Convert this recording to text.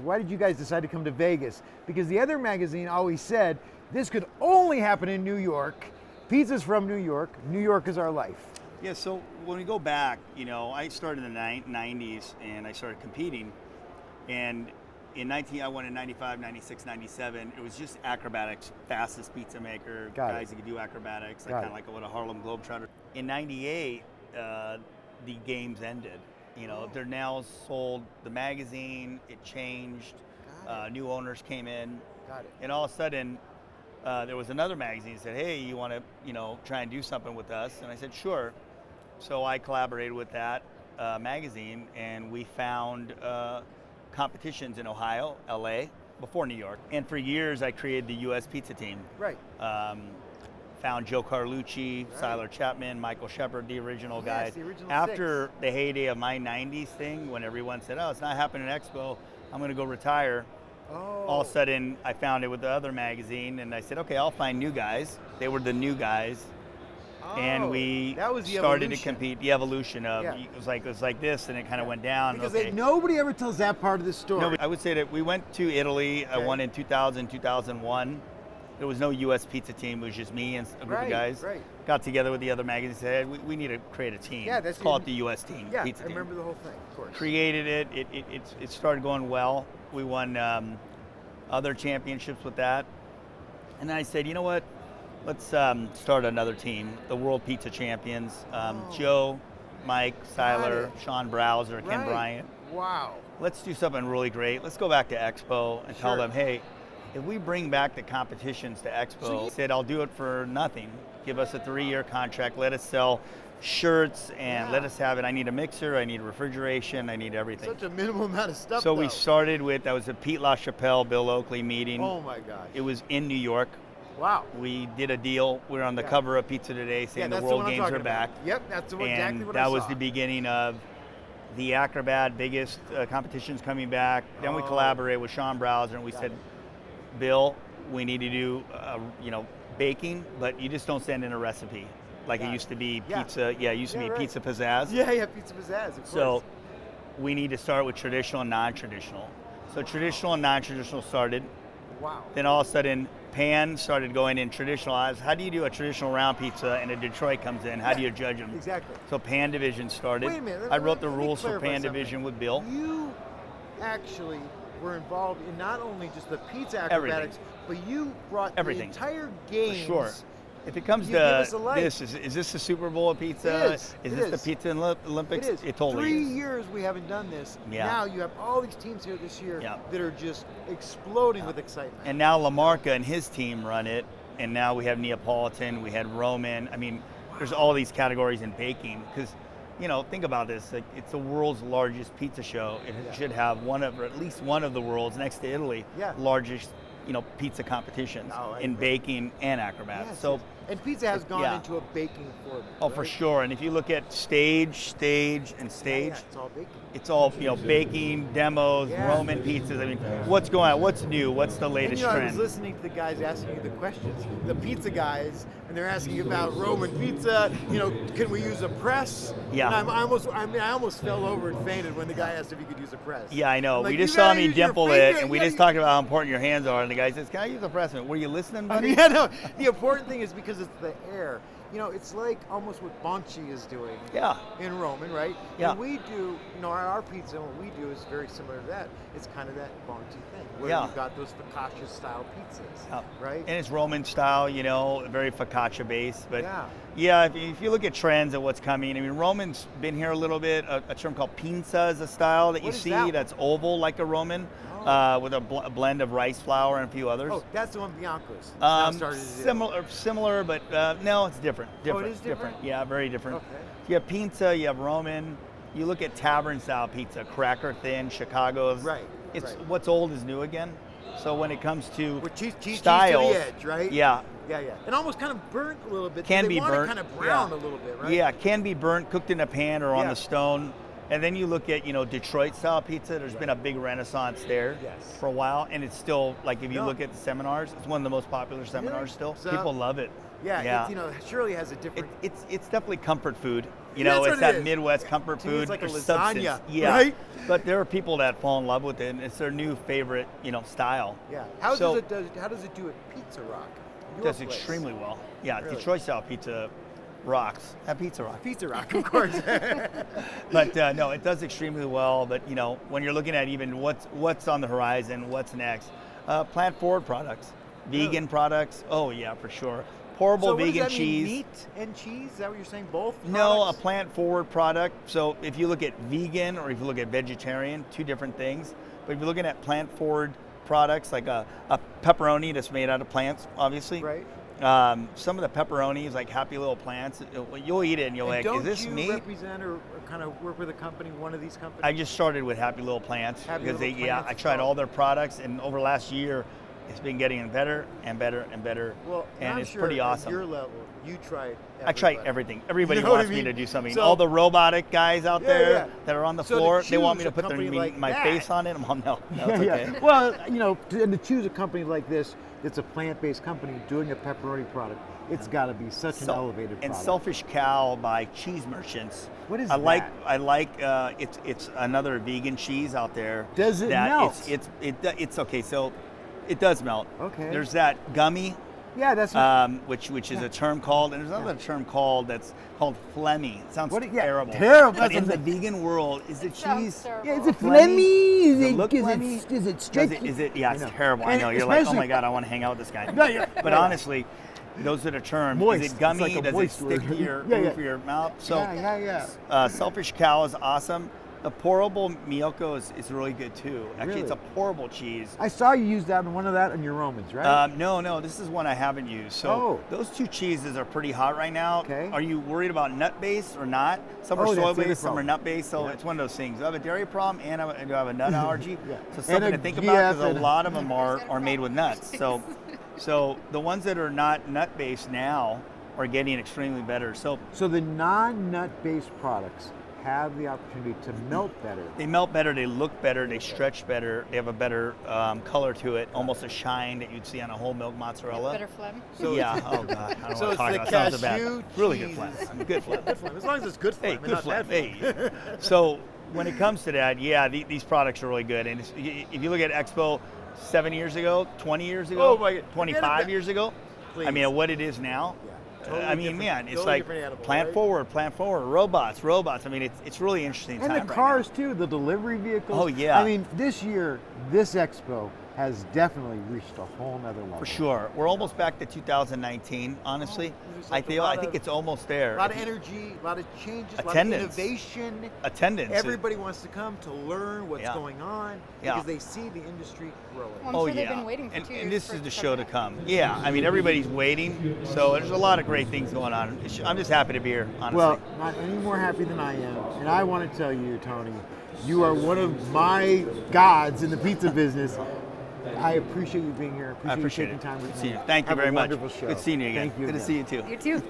Why did you guys decide to come to Vegas? Because the other magazine always said this could only happen in New York. Pizza's from New York. New York is our life. Yeah, so when we go back, I started in the 90s and I started competing. And I won in 95, 96, 97. It was just acrobatics, fastest pizza maker, guys that could do acrobatics, kind of like a Harlem Globetrotter. In 98, the games ended. They're now sold the magazine, it changed, new owners came in. And all of a sudden, there was another magazine that said, hey, you want to, try and do something with us? And I said, sure. So I collaborated with that magazine, and we found competitions in Ohio, LA, before New York. And for years, I created the U.S. pizza team. Right. Found Joe Carlucci, Siler Chapman, Michael Shepard, the original guys. The original After the heyday of my 90s thing, when everyone said, oh, it's not happening at Expo, I'm going to go retire. All of a sudden, I found it with the other magazine, and I said, okay, I'll find new guys. They were the new guys. And we started to compete. The evolution of it was like this, and it kind of went down. Because nobody ever tells that part of the story. No, I would say that we went to Italy. I won in 2000, 2001. There was no U.S. pizza team. It was just me and a group of guys. Got together with the other magazines and said, hey, we need to create a team. Let's call it the U.S. team. Pizza I remember the whole thing, of course. Created it. It started going well. We won other championships with that. And then I said, you know what? Let's start another team, the World Pizza Champions. Joe, Mike, Siler, Sean Browser, Ken Bryant. Wow. Let's do something really great. Let's go back to Expo and tell them, hey, if we bring back the competitions to Expo, he said, I'll do it for nothing. Give us a 3-year contract. Let us sell shirts and let us have it. I need a mixer. I need refrigeration. I need everything. Such a minimal amount of stuff, So we started with, that was a Pete LaChapelle, Bill Oakley meeting. Oh my gosh. It was in New York. Wow. We did a deal. We were on the cover of Pizza Today saying the World Games are back. Yep, that's exactly what I saw. And that was the beginning of the Acrobat, biggest competitions coming back. Then we collaborated with Sean Browser, and we said, Bill, we need to do, baking, but you just don't send in a recipe like it used to be pizza. Yeah, it used to be Pizza Pizzazz. Yeah, Pizza Pizzazz, of course. So we need to start with traditional and non-traditional. So traditional and non-traditional started. Wow. Then all of a sudden, Pan started going in traditionalized. How do you do a traditional round pizza and a Detroit comes in? How do you judge them? Exactly. So Pan Division started. Wait a minute. I wrote the rules for Pan Division with Bill. You actually were involved in not only just the pizza acrobatics, but you brought the entire games. Sure. If it comes to this, is this the Super Bowl of pizza? Is this the Pizza Olympics? It is. It totally 3 is. years we haven't done this. Now you have all these teams here this year that are just exploding with excitement. And now Lamarca and his team run it, and now we have Neapolitan, we had Roman. I mean, there's all these categories in baking because, think about this. Like, it's the world's largest pizza show. It should have at least one of the world's, next to Italy, largest pizza competitions in baking and acrobatics. And pizza has gone into a baking format. Oh, for sure. And if you look at stage, it's all baking. It's all baking, demos, Roman pizzas. I mean, what's going on? What's new? What's the latest trend? I was listening to the guys asking you the questions, the pizza guys, and they're asking you about Roman pizza. Can we use a press? Yeah. And I almost fell over and fainted when the guy asked if you could use a press. Yeah, I know. We just saw me dimple it, and we just talked about how important your hands are. And the guy says, "Can I use a press?" Were you listening, buddy? The important thing is because it's the air. It's like almost what Bonci is doing in Roman, right? Yeah. And we do, our pizza, and what we do is very similar to that. It's kind of that Bonci thing, where you've got those focaccia style pizzas, right? And it's Roman style, very focaccia based. But if you look at trends and what's coming, I mean, Roman's been here a little bit. A term called pinza is a style that you see that's oval like a Roman. With a blend of rice flour and a few others. Oh, that's the one Bianco's. Similar, but no, it's different. Oh, it is different? Yeah, very different. Okay. You have pizza, you have Roman. You look at tavern style pizza, cracker thin, Chicago's. Right. What's old is new again. So when it comes to cheese styles, to the edge, right? Yeah. Yeah. And almost kind of burnt a little bit. Can they be want burnt. It kind of brown a little bit, right? Yeah, can be burnt, cooked in a pan or on the stone. And then you look at, Detroit style pizza, there's been a big renaissance there for a while. And it's still, like if you look at the seminars, it's one of the most popular seminars still. People love it. Yeah. It's, Shirley has a different. It's definitely comfort food. That's It's what that it is. Midwest comfort To me, food. it's like a There's lasagna, substance. Yeah. right? But there are people that fall in love with it, and it's their new favorite, style. Yeah. How So- does it do at Pizza Rock? It Your does place? extremely well. Yeah, Really? Detroit style pizza rocks. At Pizza Rock. Pizza Rock, of course. But no, it does extremely well. But when you're looking at even what's on the horizon, what's next, plant forward products, vegan products. Oh yeah, for sure. Pourable So what vegan does that mean, cheese. meat and cheese? Is that what you're saying? Both? No, a products? plant forward product. So if you look at vegan or if you look at vegetarian, two different things. But if you're looking at plant forward products like a pepperoni that's made out of plants, obviously. Right. Some of the pepperonis, like Happy Little Plants, you'll eat it and you'll And like, is this don't meat? you represent or kind of work with a company, one of these companies? I just started with Happy Little Plants Happy because Little I Plants, tried oh. all their products, and over the last year, it's been getting better and better and better, Well, and I'm it's sure pretty at awesome. your level, you tried I try everybody. everything. Everybody You know what wants I me mean? to do something. So- all the robotic guys out Yeah, there yeah. that are on the So to floor, they want me choose to a put company like my that- face on it. I'm all, no, it's Yeah, okay. yeah. Well, and to choose a company like this, it's a plant-based company doing a pepperoni product. It's got to be such an elevated And product. Selfish Cow by Cheese Merchants. What is I like that? I like it's another vegan cheese out there. Does it that melt? It's okay. So it does melt. Okay. There's that gummy, Yeah, that's which is a term called, and there's another term that's called phlegmy. It sounds What- yeah, terrible. terrible. But That's in the what vegan world, is the sounds cheese? terrible. Yeah, is it Phlegmy? phlegmy? Does it look phlegmy? Is it Does straight? it, is it? Yeah, it's I know. terrible. I And know. You're like, oh especially- my god, I want to hang out with this guy. No, yeah, But yeah. honestly, those are the terms. Moist. Is It's it gummy? like a Does it moist stick word. to your Yeah, roof yeah. of your mouth? So yeah. Selfish Cow is awesome. The pourable Miyoko is really good too. Actually, it's a Really? pourable cheese. I saw you use that in one of that on your Romans, right? No, this is one I haven't used. So Oh. those two cheeses are pretty hot right now. Okay. Are you worried about nut based or not? Some are Oh, that's the soy other based, some are problem. nut based. So Yeah. it's one of those things. I have a dairy problem and I do have a nut allergy. Yeah. So something And to a think about GF because and a a- lot of them are made with nuts. So the ones that are not nut based now are getting extremely better. So So the non-nut-based products have the opportunity to melt better. they melt better, they look better, they stretch better, they have a better color to it, almost a shine that you'd see on a whole milk mozzarella. Better phlegm. So Yeah, oh god, I don't So want to it's talk the about it. Sounds so cashew bad. Really good cheese. phlegm. Good phlegm. Good phlegm, as long as it's good phlegm Hey, and good not phlegm. bad phlegm. Hey. So when it comes to that, yeah, these products are really good. And if you look at Expo 7 years ago, 20 years ago, Oh my God. 25 years ago, I Please. mean, what it is now, Yeah. Totally I mean, different- man, it's totally like different animal, plant right? forward, robots. I mean, it's really interesting And time the right now. cars too, the delivery vehicles. Oh, yeah. I mean, this year, this expo has definitely reached a whole nother level. For sure. We're almost back to 2019, honestly. there's I like a feel, I lot think of- it's almost there. A lot of energy, a lot of changes, a lot of Attendance. innovation. Attendance. Everybody wants to come to learn what's Yeah. going on Yeah. because they see the industry growing. Well, I'm Oh sure they've yeah, been waiting for and, 2 and years this for is it the to show to back. come. Yeah, I mean everybody's waiting, so there's a lot of great things going on. I'm just happy to be here, honestly. Well, not any more happy than I am. And I want to tell you, Tony, you are one of my gods in the pizza business. I appreciate you being here. I appreciate you taking it. time with Good to see me. you. Thank you Have a very much. wonderful show. Good seeing you again. Thank you Good to again. see you too. You too.